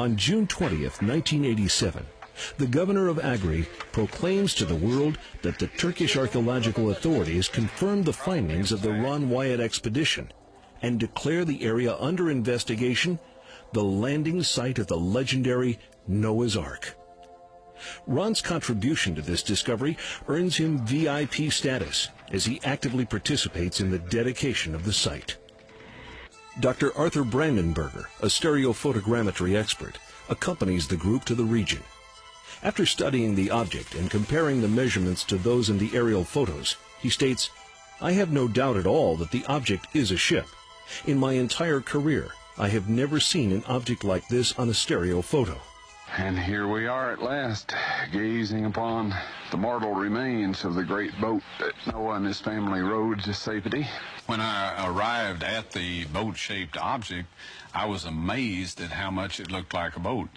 On June 20th, 1987, the governor of Agri proclaims to the world that the Turkish archaeological authorities confirmed the findings of the Ron Wyatt expedition and declare the area under investigation the landing site of the legendary Noah's Ark. Ron's contribution to this discovery earns him VIP status as he actively participates in the dedication of the site. Dr. Arthur Brandenberger, a stereophotogrammetry expert, accompanies the group to the region. After studying the object and comparing the measurements to those in the aerial photos, he states, "I have no doubt at all that the object is a ship. In my entire career, I have never seen an object like this on a stereo photo." And here we are at last, gazing upon the mortal remains of the great boat that Noah and his family rode to safety. When I arrived at the boat-shaped object, I was amazed at how much it looked like a boat.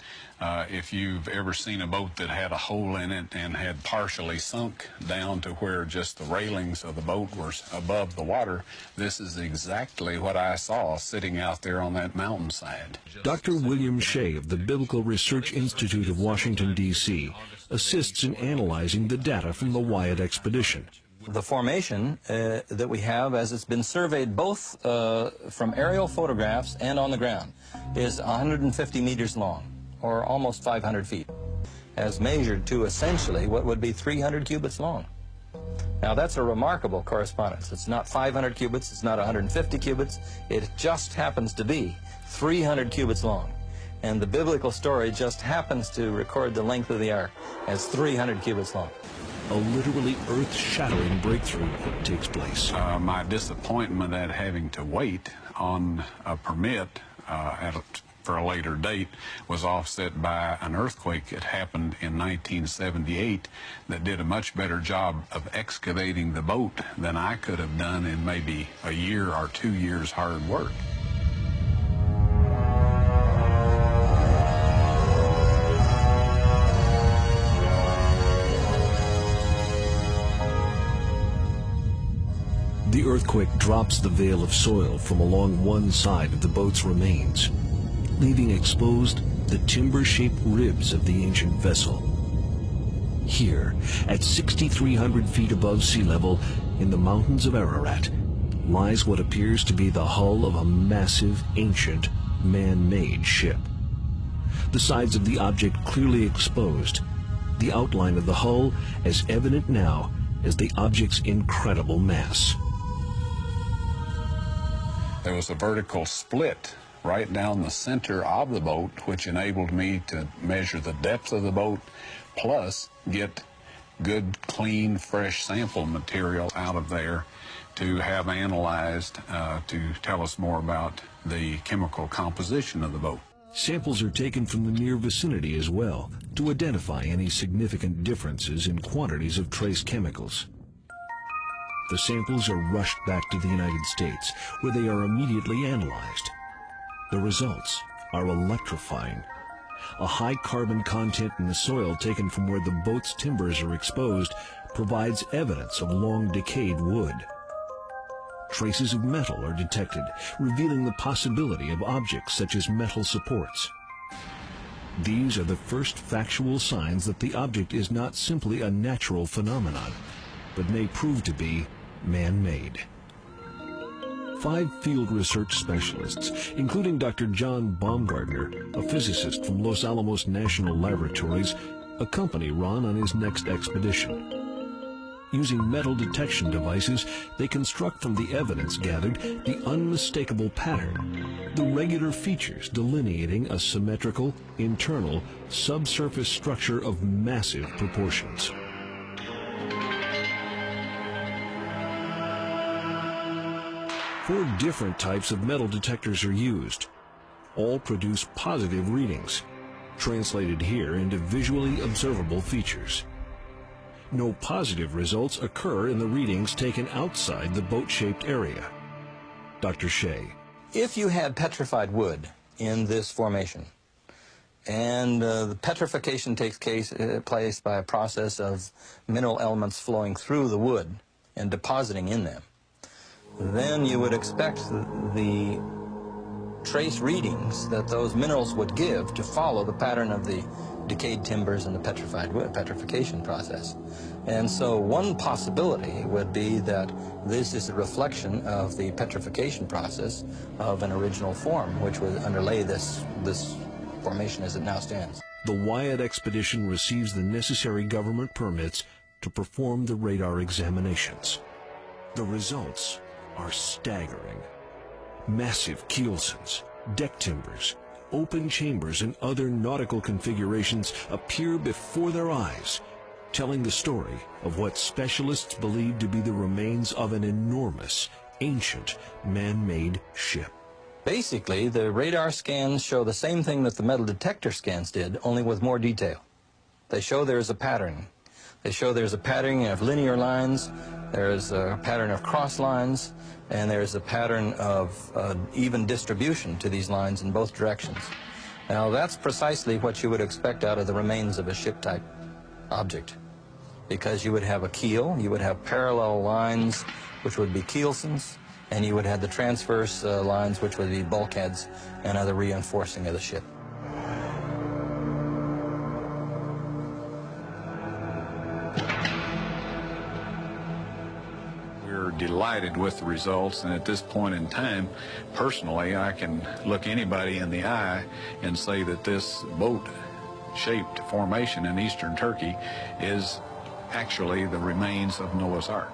If you've ever seen a boat that had a hole in it and had partially sunk down to where just the railings of the boat were above the water, this is exactly what I saw sitting out there on that mountainside. Dr. William Shea of the Biblical Research Institute of Washington, D.C., assists in analyzing the data from the Wyatt expedition. The formation that we have, as it's been surveyed both from aerial photographs and on the ground, is 150 meters long, or almost 500 feet, as measured to essentially what would be 300 cubits long. Now that's a remarkable correspondence. It's not 500 cubits, it's not 150 cubits, it just happens to be 300 cubits long. And the biblical story just happens to record the length of the ark as 300 cubits long. A literally earth-shattering breakthrough takes place. My disappointment at having to wait on a permit for a later date was offset by an earthquake that happened in 1978 that did a much better job of excavating the boat than I could have done in maybe a year or 2 years' hard work. The earthquake drops the veil of soil from along one side of the boat's remains, leaving exposed the timber-shaped ribs of the ancient vessel. Here, at 6,300 feet above sea level, in the mountains of Ararat, lies what appears to be the hull of a massive, ancient, man-made ship. The sides of the object clearly exposed, the outline of the hull as evident now as the object's incredible mass. There was a vertical split right down the center of the boat, which enabled me to measure the depth of the boat, plus get good, clean, fresh sample material out of there to have analyzed to tell us more about the chemical composition of the boat. Samples are taken from the near vicinity as well to identify any significant differences in quantities of trace chemicals. The samples are rushed back to the United States, where they are immediately analyzed. The results are electrifying. A high carbon content in the soil taken from where the boat's timbers are exposed provides evidence of long decayed wood. Traces of metal are detected, revealing the possibility of objects such as metal supports. These are the first factual signs that the object is not simply a natural phenomenon, but may prove to be man-made. 5 field research specialists, including Dr. John Baumgartner, a physicist from Los Alamos National Laboratories, accompany Ron on his next expedition. Using metal detection devices, they construct from the evidence gathered the unmistakable pattern, the regular features delineating a symmetrical, internal, subsurface structure of massive proportions. 4 different types of metal detectors are used. All produce positive readings, translated here into visually observable features. No positive results occur in the readings taken outside the boat-shaped area. Dr. Shea. If you had petrified wood in this formation, and the petrification takes place by a process of mineral elements flowing through the wood and depositing in them, then you would expect the trace readings that those minerals would give to follow the pattern of the decayed timbers and the petrification process. And so one possibility would be that this is a reflection of the petrification process of an original form, which would underlay this formation as it now stands. The Wyatt expedition receives the necessary government permits to perform the radar examinations. The results are staggering. Massive keelsons, deck timbers, open chambers, and other nautical configurations appear before their eyes, telling the story of what specialists believe to be the remains of an enormous, ancient, man-made ship. Basically, the radar scans show the same thing that the metal detector scans did, only with more detail. They show there's a pattern. They show there's a pattern of linear lines, there's a pattern of cross lines, and there's a pattern of even distribution to these lines in both directions. Now, that's precisely what you would expect out of the remains of a ship-type object, because you would have a keel, you would have parallel lines, which would be keelsons, and you would have the transverse lines, which would be bulkheads and other reinforcing of the ship. We're delighted with the results, and at this point in time, personally, I can look anybody in the eye and say that this boat-shaped formation in eastern Turkey is actually the remains of Noah's Ark.